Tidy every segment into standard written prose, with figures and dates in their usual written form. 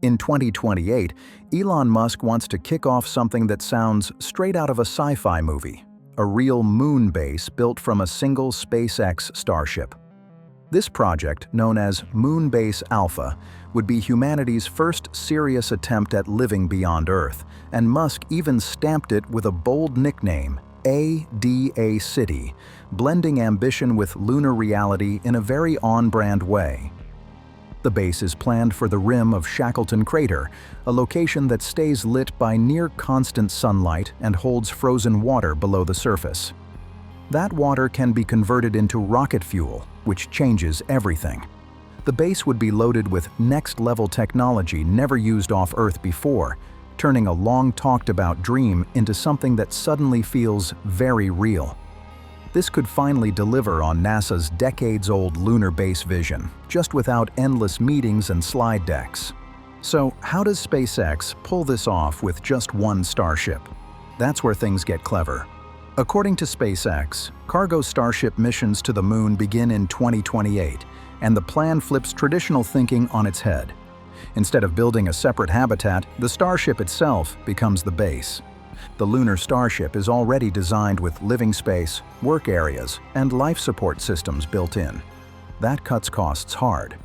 In 2028, Elon Musk wants to kick off something that sounds straight out of a sci-fi movie, a real moon base built from a single SpaceX Starship. This project, known as Moonbase Alpha, would be humanity's first serious attempt at living beyond Earth, and Musk even stamped it with a bold nickname, ADA City, blending ambition with lunar reality in a very on-brand way. The base is planned for the rim of Shackleton Crater, a location that stays lit by near-constant sunlight and holds frozen water below the surface. That water can be converted into rocket fuel, which changes everything. The base would be loaded with next-level technology never used off Earth before, turning a long-talked-about dream into something that suddenly feels very real. This could finally deliver on NASA's decades-old lunar base vision, just without endless meetings and slide decks. So, how does SpaceX pull this off with just one Starship? That's where things get clever. According to SpaceX, cargo Starship missions to the Moon begin in 2028, and the plan flips traditional thinking on its head. Instead of building a separate habitat, the Starship itself becomes the base. The Lunar Starship is already designed with living space, work areas, and life support systems built in. That cuts costs hard.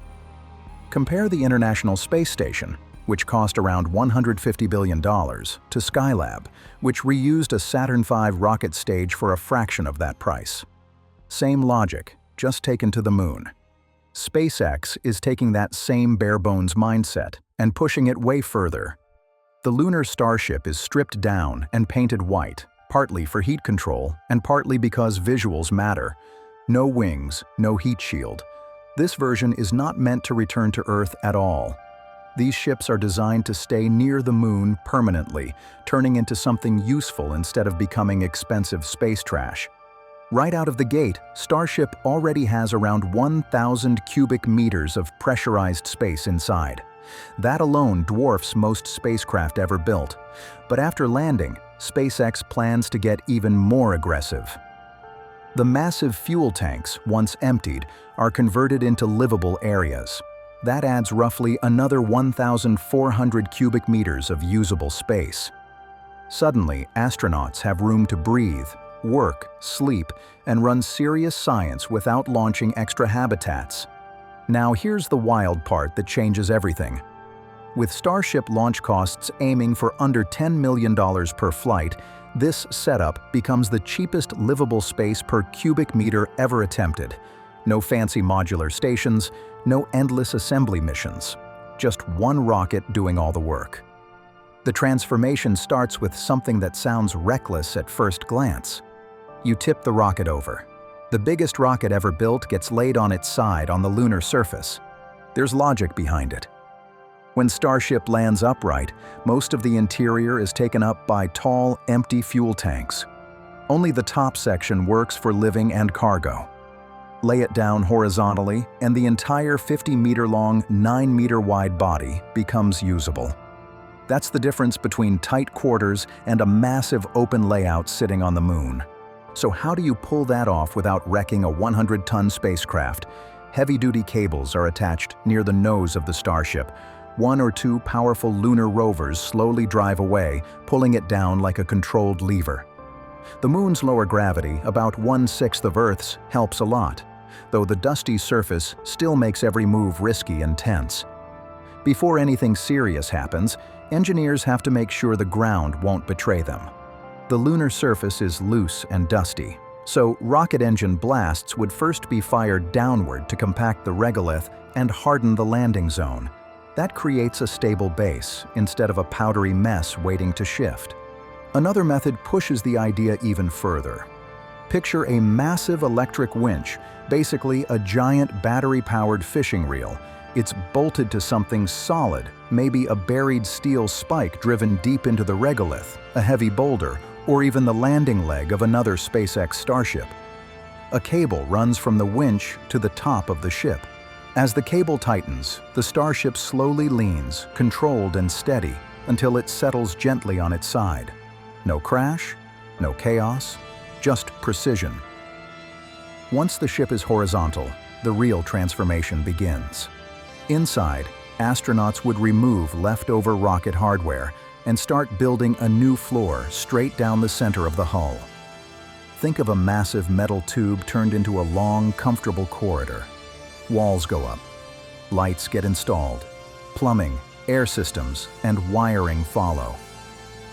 Compare the International Space Station, which cost around $150 billion, to Skylab, which reused a Saturn V rocket stage for a fraction of that price. Same logic, just taken to the Moon. SpaceX is taking that same bare-bones mindset and pushing it way further. The Lunar Starship is stripped down and painted white, partly for heat control and partly because visuals matter. No wings, no heat shield. This version is not meant to return to Earth at all. These ships are designed to stay near the Moon permanently, turning into something useful instead of becoming expensive space trash. Right out of the gate, Starship already has around 1,000 cubic meters of pressurized space inside. That alone dwarfs most spacecraft ever built. But after landing, SpaceX plans to get even more aggressive. The massive fuel tanks, once emptied, are converted into livable areas. That adds roughly another 1,400 cubic meters of usable space. Suddenly, astronauts have room to breathe, work, sleep, and run serious science without launching extra habitats. Now here's the wild part that changes everything. With Starship launch costs aiming for under $10 million per flight, this setup becomes the cheapest livable space per cubic meter ever attempted. No fancy modular stations, no endless assembly missions. Just one rocket doing all the work. The transformation starts with something that sounds reckless at first glance. You tip the rocket over. The biggest rocket ever built gets laid on its side on the lunar surface. There's logic behind it. When Starship lands upright, most of the interior is taken up by tall, empty fuel tanks. Only the top section works for living and cargo. Lay it down horizontally, and the entire 50-meter-long, 9-meter-wide body becomes usable. That's the difference between tight quarters and a massive open layout sitting on the Moon. So how do you pull that off without wrecking a 100-ton spacecraft? Heavy-duty cables are attached near the nose of the Starship. One or two powerful lunar rovers slowly drive away, pulling it down like a controlled lever. The Moon's lower gravity, about 1/6 of Earth's, helps a lot, though the dusty surface still makes every move risky and tense. Before anything serious happens, engineers have to make sure the ground won't betray them. The lunar surface is loose and dusty, so rocket engine blasts would first be fired downward to compact the regolith and harden the landing zone. That creates a stable base, instead of a powdery mess waiting to shift. Another method pushes the idea even further. Picture a massive electric winch, basically a giant battery-powered fishing reel. It's bolted to something solid, maybe a buried steel spike driven deep into the regolith, a heavy boulder, or even the landing leg of another SpaceX Starship. A cable runs from the winch to the top of the ship. As the cable tightens, the Starship slowly leans, controlled and steady, until it settles gently on its side. No crash, no chaos, just precision. Once the ship is horizontal, the real transformation begins. Inside, astronauts would remove leftover rocket hardware and start building a new floor straight down the center of the hull. Think of a massive metal tube turned into a long, comfortable corridor. Walls go up, lights get installed, plumbing, air systems, and wiring follow.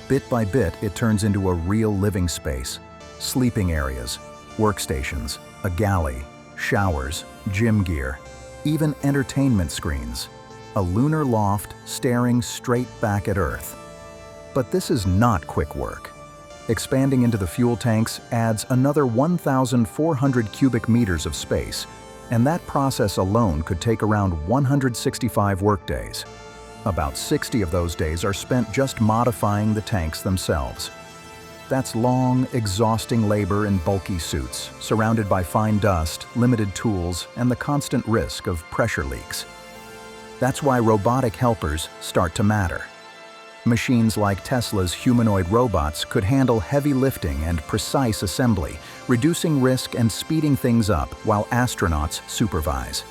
Bit by bit, it turns into a real living space. Sleeping areas, workstations, a galley, showers, gym gear, even entertainment screens. A lunar loft staring straight back at Earth. But this is not quick work. Expanding into the fuel tanks adds another 1,400 cubic meters of space, and that process alone could take around 165 workdays. About 60 of those days are spent just modifying the tanks themselves. That's long, exhausting labor in bulky suits, surrounded by fine dust, limited tools, and the constant risk of pressure leaks. That's why robotic helpers start to matter. Machines like Tesla's humanoid robots could handle heavy lifting and precise assembly, reducing risk and speeding things up while astronauts supervise.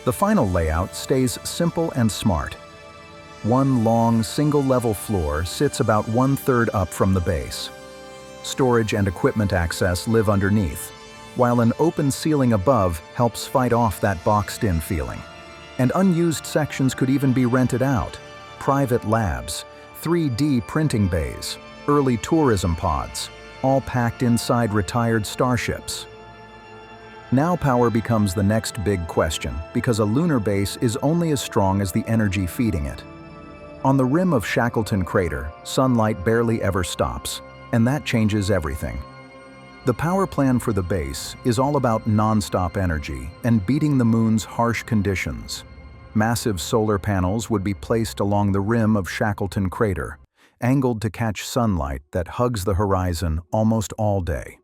The final layout stays simple and smart. One long, single-level floor sits about 1/3 up from the base. Storage and equipment access live underneath, while an open ceiling above helps fight off that boxed-in feeling. And unused sections could even be rented out. Private labs, 3D printing bays, early tourism pods, all packed inside retired starships. Now power becomes the next big question, because a lunar base is only as strong as the energy feeding it. On the rim of Shackleton Crater, sunlight barely ever stops, and that changes everything. The power plan for the base is all about non-stop energy and beating the moon's harsh conditions. Massive solar panels would be placed along the rim of Shackleton Crater, angled to catch sunlight that hugs the horizon almost all day.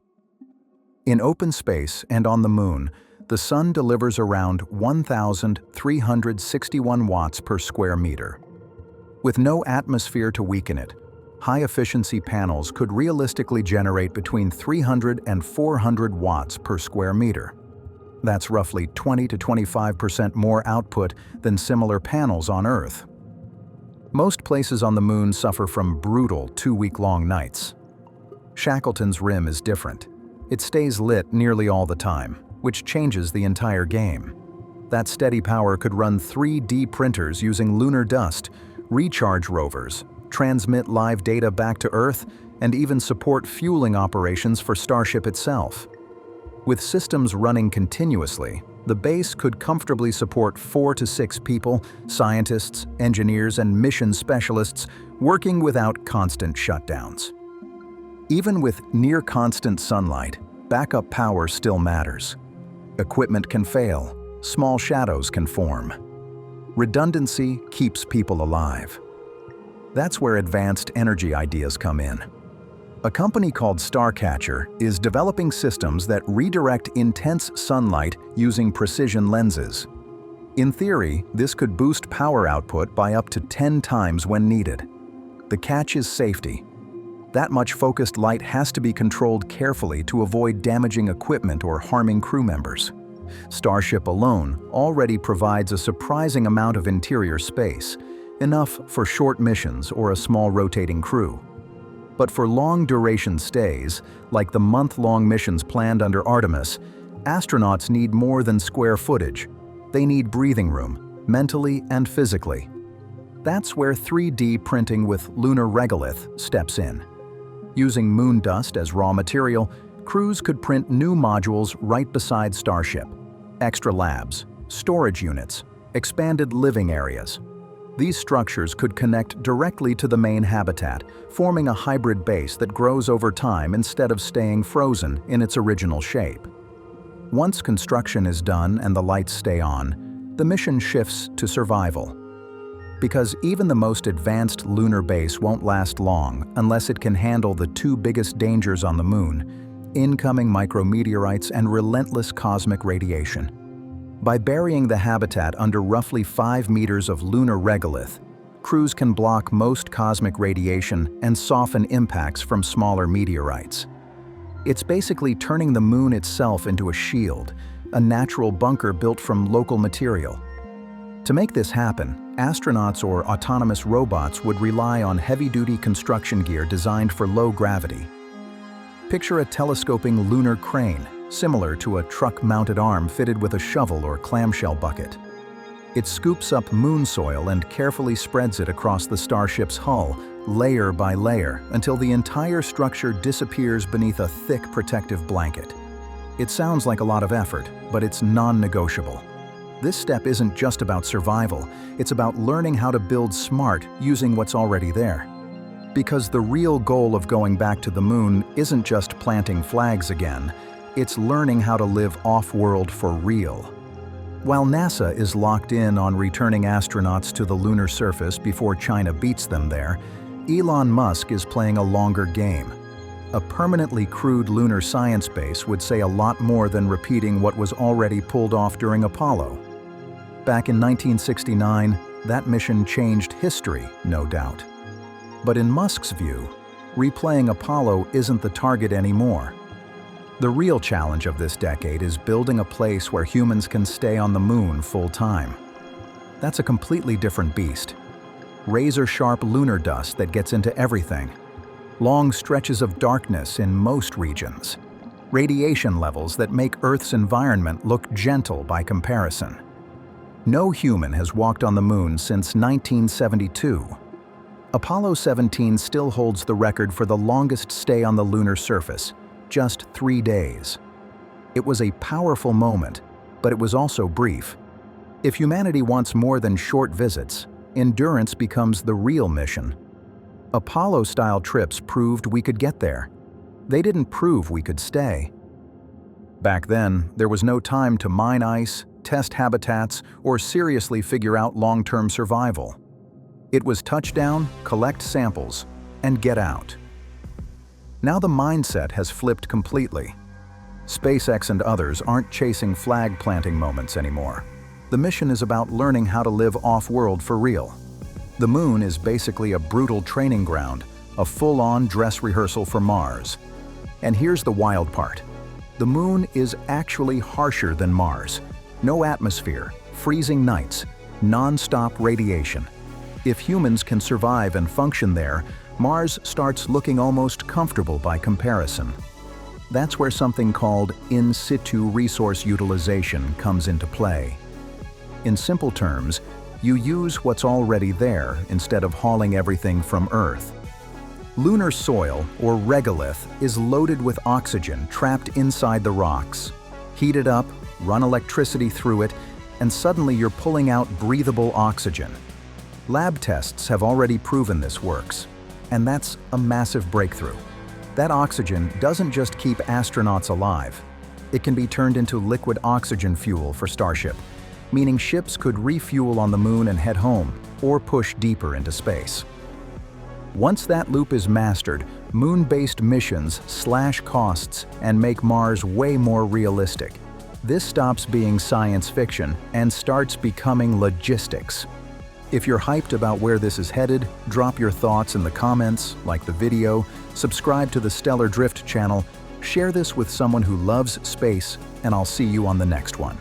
In open space and on the moon, the sun delivers around 1,361 watts per square meter. With no atmosphere to weaken it, high-efficiency panels could realistically generate between 300 and 400 watts per square meter. That's roughly 20 to 25% more output than similar panels on Earth. Most places on the moon suffer from brutal 2-week-long nights. Shackleton's rim is different. It stays lit nearly all the time, which changes the entire game. That steady power could run 3D printers using lunar dust, recharge rovers, transmit live data back to Earth, and even support fueling operations for Starship itself. With systems running continuously, the base could comfortably support 4 to 6 people, scientists, engineers, and mission specialists working without constant shutdowns. Even with near-constant sunlight, backup power still matters. Equipment can fail, small shadows can form. Redundancy keeps people alive. That's where advanced energy ideas come in. A company called Starcatcher is developing systems that redirect intense sunlight using precision lenses. In theory, this could boost power output by up to 10 times when needed. The catch is safety. That much focused light has to be controlled carefully to avoid damaging equipment or harming crew members. Starship alone already provides a surprising amount of interior space, enough for short missions or a small rotating crew. But for long-duration stays, like the month-long missions planned under Artemis, astronauts need more than square footage. They need breathing room, mentally and physically. That's where 3D printing with lunar regolith steps in. Using moon dust as raw material, crews could print new modules right beside Starship. Extra labs, storage units, expanded living areas. These structures could connect directly to the main habitat, forming a hybrid base that grows over time instead of staying frozen in its original shape. Once construction is done and the lights stay on, the mission shifts to survival. Because even the most advanced lunar base won't last long unless it can handle the 2 biggest dangers on the moon: incoming micrometeorites and relentless cosmic radiation. By burying the habitat under roughly 5 meters of lunar regolith, crews can block most cosmic radiation and soften impacts from smaller meteorites. It's basically turning the moon itself into a shield, a natural bunker built from local material. To make this happen, astronauts or autonomous robots would rely on heavy-duty construction gear designed for low gravity. Picture a telescoping lunar crane, similar to a truck-mounted arm fitted with a shovel or clamshell bucket. It scoops up moon soil and carefully spreads it across the Starship's hull, layer by layer, until the entire structure disappears beneath a thick protective blanket. It sounds like a lot of effort, but it's non-negotiable. This step isn't just about survival, it's about learning how to build smart using what's already there. Because the real goal of going back to the moon isn't just planting flags again, it's learning how to live off-world for real. While NASA is locked in on returning astronauts to the lunar surface before China beats them there, Elon Musk is playing a longer game. A permanently crewed lunar science base would say a lot more than repeating what was already pulled off during Apollo. Back in 1969, that mission changed history, no doubt. But in Musk's view, replaying Apollo isn't the target anymore. The real challenge of this decade is building a place where humans can stay on the moon full-time. That's a completely different beast. Razor-sharp lunar dust that gets into everything. Long stretches of darkness in most regions. Radiation levels that make Earth's environment look gentle by comparison. No human has walked on the moon since 1972. Apollo 17 still holds the record for the longest stay on the lunar surface, just 3 days. It was a powerful moment, but it was also brief. If humanity wants more than short visits, endurance becomes the real mission. Apollo-style trips proved we could get there. They didn't prove we could stay. Back then, there was no time to mine ice, test habitats, or seriously figure out long-term survival. It was touchdown, collect samples, and get out. Now the mindset has flipped completely. SpaceX and others aren't chasing flag-planting moments anymore. The mission is about learning how to live off-world for real. The moon is basically a brutal training ground, a full-on dress rehearsal for Mars. And here's the wild part. The moon is actually harsher than Mars. No atmosphere, freezing nights, non-stop radiation. If humans can survive and function there, Mars starts looking almost comfortable by comparison. That's where something called in situ resource utilization comes into play. In simple terms, you use what's already there instead of hauling everything from Earth. Lunar soil, or regolith, is loaded with oxygen trapped inside the rocks. Heat it up, run electricity through it, and suddenly you're pulling out breathable oxygen. Lab tests have already proven this works, and that's a massive breakthrough. That oxygen doesn't just keep astronauts alive. It can be turned into liquid oxygen fuel for Starship, meaning ships could refuel on the moon and head home, or push deeper into space. Once that loop is mastered, moon-based missions slash costs and make Mars way more realistic. This stops being science fiction and starts becoming logistics. If you're hyped about where this is headed, drop your thoughts in the comments, like the video, subscribe to the StellarDrift channel, share this with someone who loves space, and I'll see you on the next one.